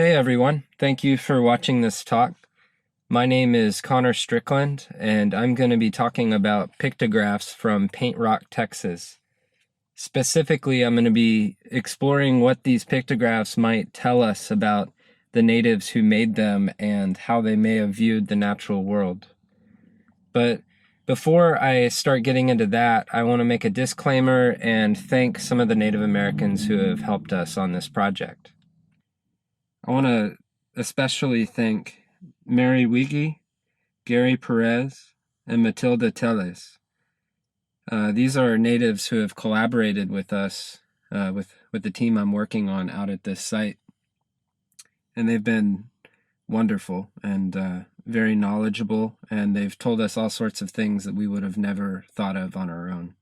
Hey everyone, thank you for watching this talk. My name is Connor Strickland, and I'm going to be talking about pictographs from Paint Rock, Texas. Specifically, I'm going to be exploring what these pictographs might tell us about the natives who made them and how they may have viewed the natural world. But before I start getting into that, I want to make a disclaimer and thank some of the Native Americans who have helped us on this project. I want to especially thank Mary Wiggy, Gary Perez, and Matilda Telles. These are natives who have collaborated with us, with the team I'm working on out at this site. And they've been wonderful and very knowledgeable, and they've told us all sorts of things that we would have never thought of on our own.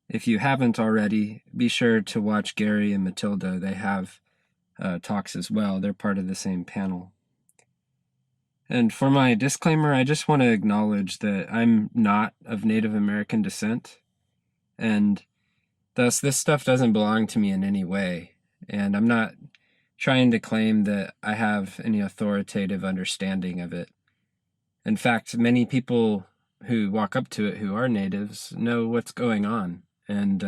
If you haven't already, be sure to watch Gary and Matilda. They have talks as well. They're part of the same panel. And for my disclaimer, I just want to acknowledge that I'm not of Native American descent, and thus this stuff doesn't belong to me in any way. And I'm not trying to claim that I have any authoritative understanding of it. In fact, many people who walk up to it who are natives know what's going on. And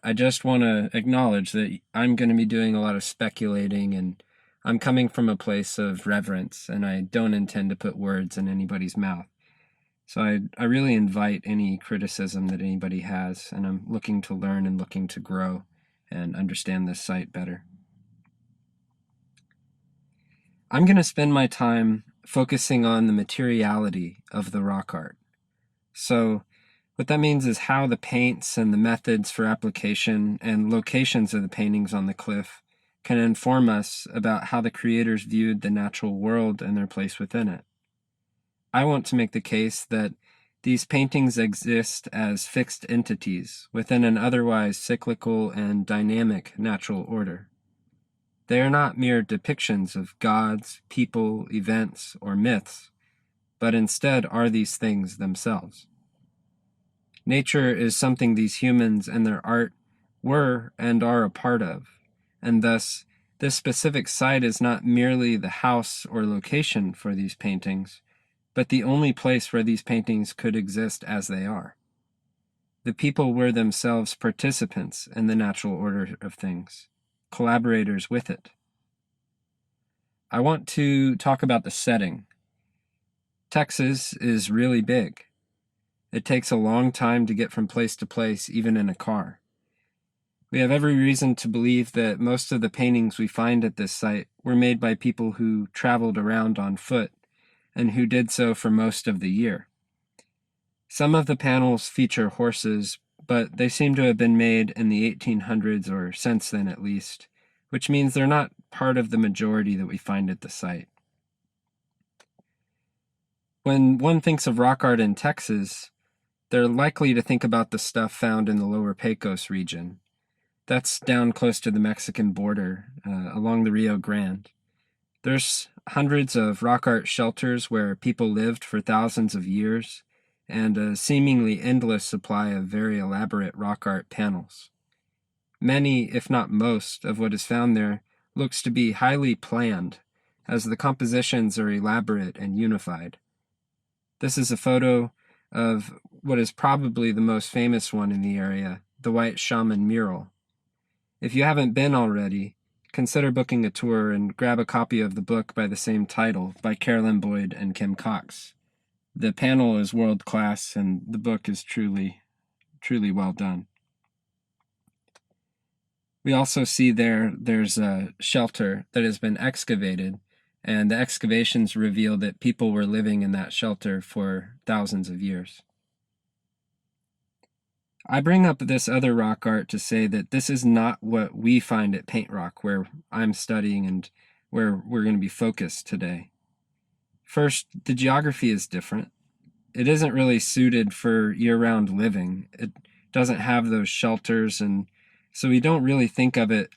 I just want to acknowledge that I'm going to be doing a lot of speculating, and I'm coming from a place of reverence, and I don't intend to put words in anybody's mouth. So I really invite any criticism that anybody has, and I'm looking to learn and looking to grow and understand this site better. I'm going to spend my time focusing on the materiality of the rock art. So what that means is how the paints and the methods for application and locations of the paintings on the cliff can inform us about how the creators viewed the natural world and their place within it. I want to make the case that these paintings exist as fixed entities within an otherwise cyclical and dynamic natural order. They are not mere depictions of gods, people, events, or myths, but instead are these things themselves. Nature is something these humans and their art were and are a part of, and thus this specific site is not merely the house or location for these paintings, but the only place where these paintings could exist as they are. The people were themselves participants in the natural order of things, collaborators with it. I want to talk about the setting. Texas is really big. It takes a long time to get from place to place, even in a car. We have every reason to believe that most of the paintings we find at this site were made by people who traveled around on foot and who did so for most of the year. Some of the panels feature horses, but they seem to have been made in the 1800s or since then at least, which means they're not part of the majority that we find at the site. When one thinks of rock art in Texas, they're likely to think about the stuff found in the lower Pecos region. That's down close to the Mexican border, along the Rio Grande. There's hundreds of rock art shelters where people lived for thousands of years, and a seemingly endless supply of very elaborate rock art panels. Many, if not most, of what is found there looks to be highly planned, as the compositions are elaborate and unified. This is a photo of what is probably the most famous one in the area, the White Shaman mural. If you haven't been already, consider booking a tour and grab a copy of the book by the same title by Carolyn Boyd and Kim Cox. The panel is world-class, and the book is truly well done. We also see there's a shelter that has been excavated, and the excavations reveal that people were living in that shelter for thousands of years. I bring up this other rock art to say that this is not what we find at Paint Rock, where I'm studying and where we're going to be focused today. First, the geography is different. It isn't really suited for year-round living. It doesn't have those shelters, and so we don't really think of it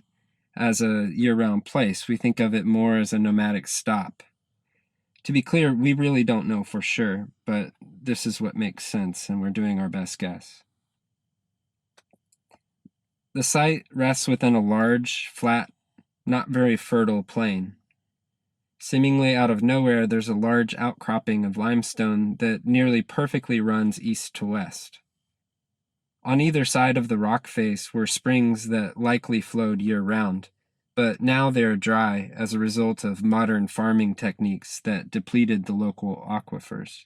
as a year-round place. We think of it more as a nomadic stop. To be clear, we really don't know for sure, but this is what makes sense, and we're doing our best guess. The site rests within a large, flat, not very fertile plain. Seemingly out of nowhere, there's a large outcropping of limestone that nearly perfectly runs east to west. On either side of the rock face were springs that likely flowed year-round, but now they are dry as a result of modern farming techniques that depleted the local aquifers.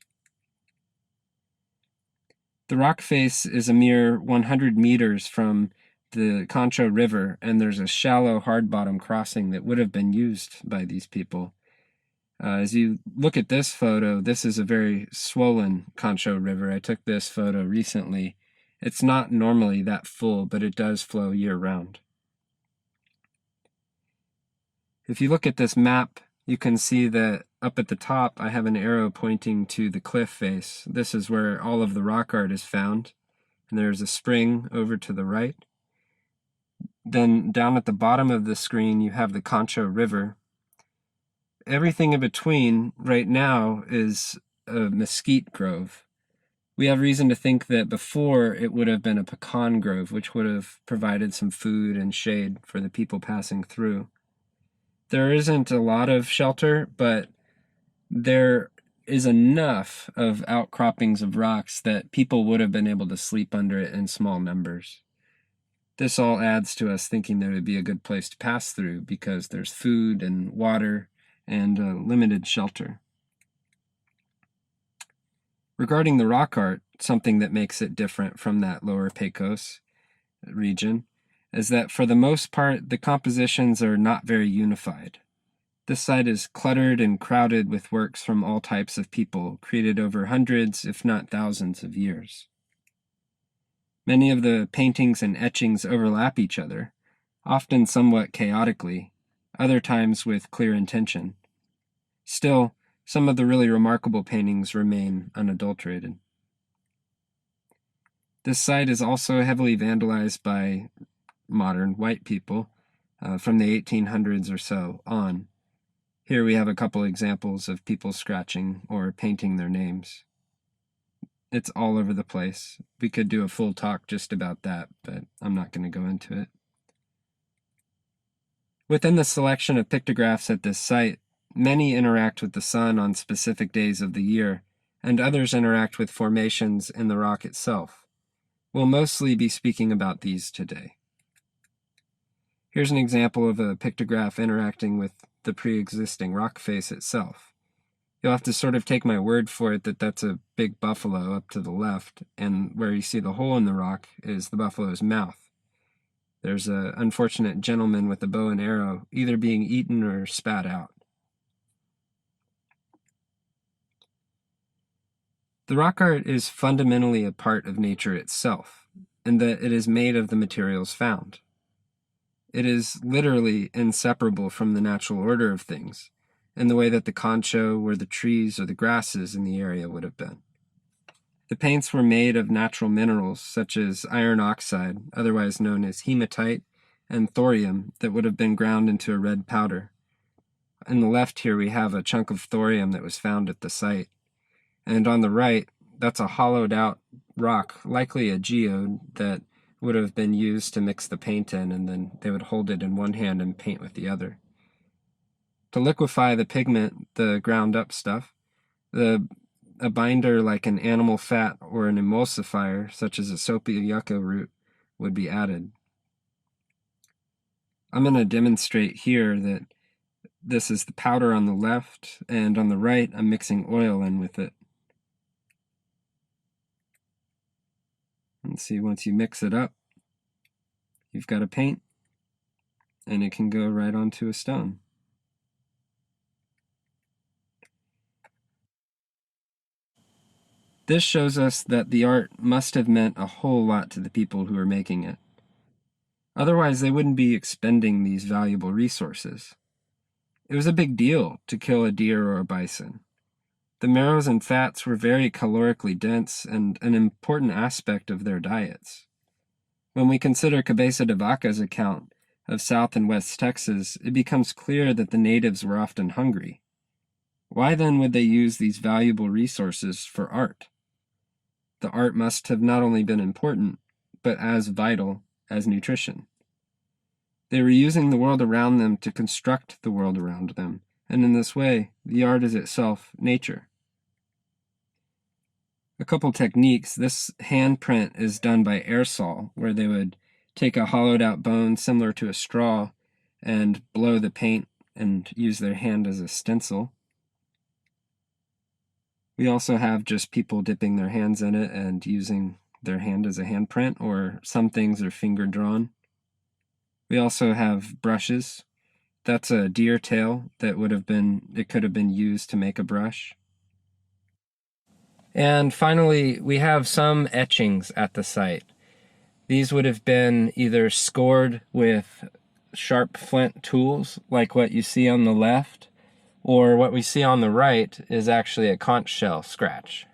The rock face is a mere 100 meters from the Concho River, and there's a shallow hard-bottom crossing that would have been used by these people. As you look at this photo, this is a very swollen Concho River. I took this photo recently. It's not normally that full, but it does flow year-round. If you look at this map, you can see that up at the top I have an arrow pointing to the cliff face. This is where all of the rock art is found, and there's a spring over to the right. Then down at the bottom of the screen you have the Concho River. Everything in between right now is a mesquite grove. We have reason to think that before it would have been a pecan grove, which would have provided some food and shade for the people passing through. There isn't a lot of shelter, but there is enough of outcroppings of rocks that people would have been able to sleep under it in small numbers. This all adds to us thinking that it would be a good place to pass through because there's food and water and limited shelter. Regarding the rock art, something that makes it different from that lower Pecos region is that for the most part, the compositions are not very unified. This site is cluttered and crowded with works from all types of people, created over hundreds, if not thousands, of years. Many of the paintings and etchings overlap each other, often somewhat chaotically, other times with clear intention. Still, some of the really remarkable paintings remain unadulterated. This site is also heavily vandalized by modern white people from the 1800s or so on. Here we have a couple examples of people scratching or painting their names. It's all over the place. We could do a full talk just about that, but I'm not going to go into it. Within the selection of pictographs at this site, many interact with the sun on specific days of the year, and others interact with formations in the rock itself. We'll mostly be speaking about these today. Here's an example of a pictograph interacting with the pre-existing rock face itself. You'll have to sort of take my word for it that that's a big buffalo up to the left, and where you see the hole in the rock is the buffalo's mouth. There's an unfortunate gentleman with a bow and arrow either being eaten or spat out. The rock art is fundamentally a part of nature itself, in that it is made of the materials found. It is literally inseparable from the natural order of things, in the way that the concho or the trees or the grasses in the area would have been. The paints were made of natural minerals such as iron oxide, otherwise known as hematite, and thorium that would have been ground into a red powder. On the left here we have a chunk of thorium that was found at the site. And on the right, that's a hollowed out rock, likely a geode, that would have been used to mix the paint in, and then they would hold it in one hand and paint with the other. To liquefy the pigment, the ground up stuff, a binder like an animal fat or an emulsifier, such as a soapy yucca root, would be added. I'm going to demonstrate here that this is the powder on the left, and on the right I'm mixing oil in with it. And see, once you mix it up, you've got a paint, and it can go right onto a stone. This shows us that the art must have meant a whole lot to the people who were making it. Otherwise, they wouldn't be expending these valuable resources. It was a big deal to kill a deer or a bison. The marrows and fats were very calorically dense and an important aspect of their diets. When we consider Cabeza de Vaca's account of South and West Texas, it becomes clear that the natives were often hungry. Why then would they use these valuable resources for art? The art must have not only been important, but as vital as nutrition. They were using the world around them to construct the world around them, and in this way, the art is itself nature. A couple techniques. This handprint is done by aerosol, where they would take a hollowed out bone similar to a straw and blow the paint and use their hand as a stencil. We also have just people dipping their hands in it and using their hand as a handprint, or some things are finger drawn. We also have brushes. That's a deer tail that could have been used to make a brush. And finally, we have some etchings at the site. These would have been either scored with sharp flint tools, like what you see on the left, or what we see on the right is actually a conch shell scratch.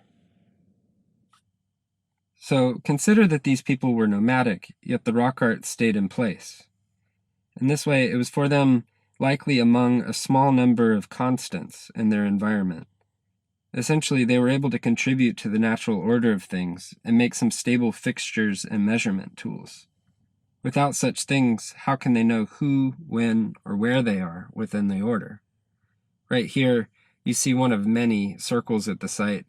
So consider that these people were nomadic, yet the rock art stayed in place. In this way, it was for them likely among a small number of constants in their environment. Essentially, they were able to contribute to the natural order of things and make some stable fixtures and measurement tools. Without such things, how can they know who, when, or where they are within the order? Right here, you see one of many circles at the site,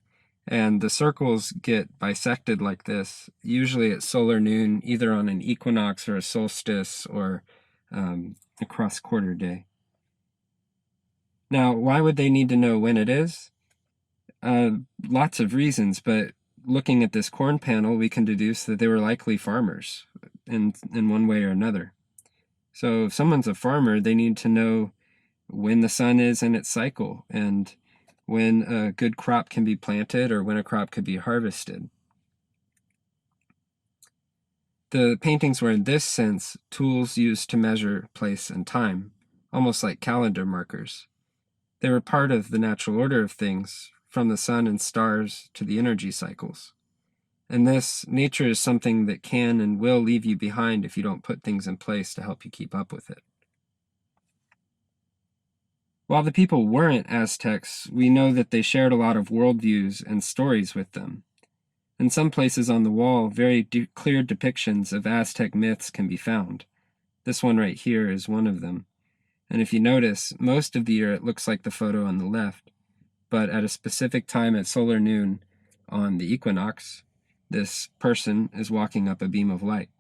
and the circles get bisected like this, usually at solar noon, either on an equinox or a solstice or a cross-quarter day. Now, why would they need to know when it is? Lots of reasons, but looking at this corn panel, we can deduce that they were likely farmers in one way or another. So if someone's a farmer, they need to know when the sun is in its cycle and when a good crop can be planted or when a crop could be harvested. The paintings were, in this sense, tools used to measure place and time, almost like calendar markers. They were part of the natural order of things, from the sun and stars to the energy cycles. And this, nature is something that can and will leave you behind if you don't put things in place to help you keep up with it. While the people weren't Aztecs, we know that they shared a lot of worldviews and stories with them. In some places on the wall, very clear depictions of Aztec myths can be found. This one right here is one of them. And if you notice, most of the year it looks like the photo on the left, but at a specific time at solar noon on the equinox, this person is walking up a beam of light.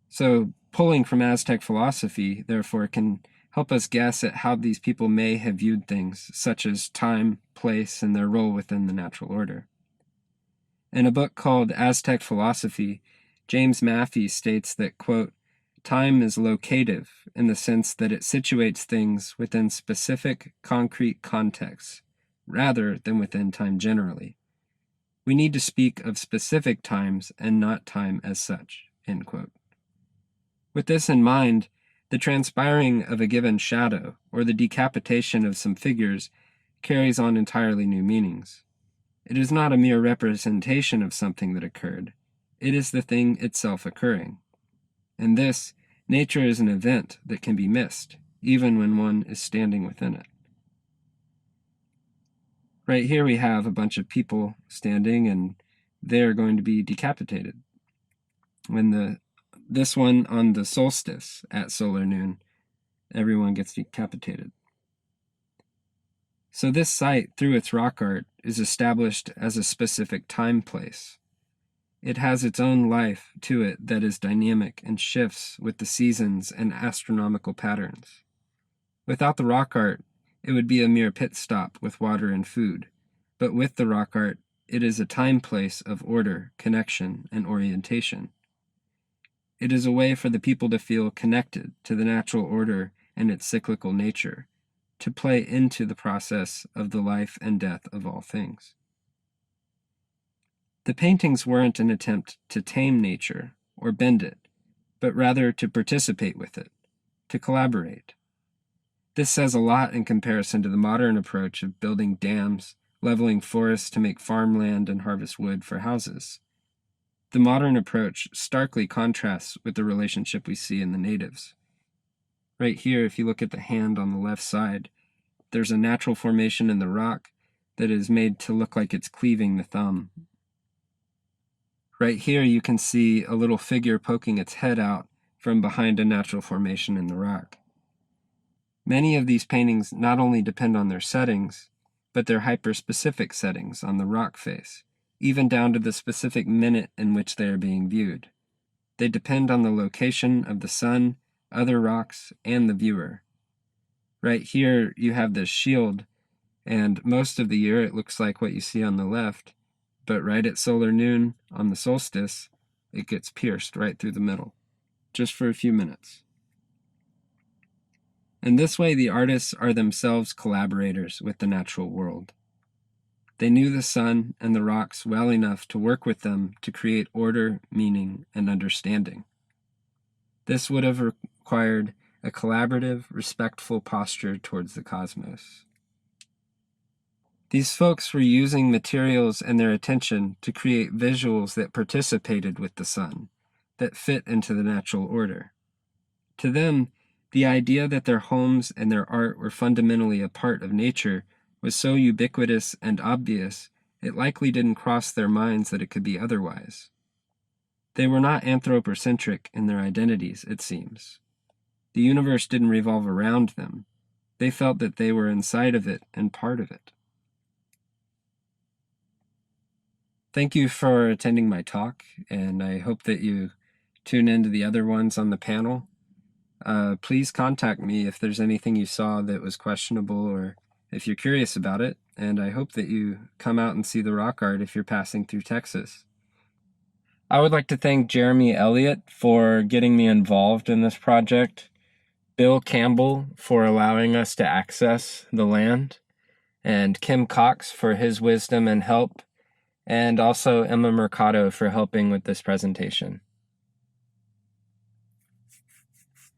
So pulling from Aztec philosophy, therefore, can help us guess at how these people may have viewed things, such as time, place, and their role within the natural order. In a book called Aztec Philosophy, James Maffei states that, quote, time is locative in the sense that it situates things within specific, concrete contexts, rather than within time generally. We need to speak of specific times and not time as such, end quote. With this in mind, the transpiring of a given shadow or the decapitation of some figures carries on entirely new meanings. It is not a mere representation of something that occurred. It is the thing itself occurring. In this, nature is an event that can be missed, even when one is standing within it. Right here we have a bunch of people standing, and they're going to be decapitated. This one on the solstice at solar noon, everyone gets decapitated. So this site, through its rock art, is established as a specific time place. It has its own life to it that is dynamic and shifts with the seasons and astronomical patterns. Without the rock art, it would be a mere pit stop with water and food, but with the rock art, it is a time place of order, connection, and orientation. It is a way for the people to feel connected to the natural order and its cyclical nature, to play into the process of the life and death of all things. The paintings weren't an attempt to tame nature or bend it, but rather to participate with it, to collaborate. This says a lot in comparison to the modern approach of building dams, leveling forests to make farmland and harvest wood for houses. The modern approach starkly contrasts with the relationship we see in the natives. Right here, if you look at the hand on the left side, there's a natural formation in the rock that is made to look like it's cleaving the thumb. Right here, you can see a little figure poking its head out from behind a natural formation in the rock. Many of these paintings not only depend on their settings, but their hyper-specific settings on the rock face, even down to the specific minute in which they are being viewed. They depend on the location of the sun, other rocks, and the viewer. Right here you have this shield, and most of the year it looks like what you see on the left, but right at solar noon on the solstice, it gets pierced right through the middle, just for a few minutes. In this way, the artists are themselves collaborators with the natural world. They knew the sun and the rocks well enough to work with them to create order, meaning, and understanding. This would have required a collaborative, respectful posture towards the cosmos. These folks were using materials and their attention to create visuals that participated with the sun, that fit into the natural order. To them, the idea that their homes and their art were fundamentally a part of nature was so ubiquitous and obvious, it likely didn't cross their minds that it could be otherwise. They were not anthropocentric in their identities, it seems. The universe didn't revolve around them. They felt that they were inside of it and part of it. Thank you for attending my talk, and I hope that you tune into the other ones on the panel. Please contact me if there's anything you saw that was questionable or if you're curious about it, and I hope that you come out and see the rock art if you're passing through Texas. I would like to thank Jeremy Elliott for getting me involved in this project, Bill Campbell for allowing us to access the land, and Kim Cox for his wisdom and help, and also Emma Mercado for helping with this presentation.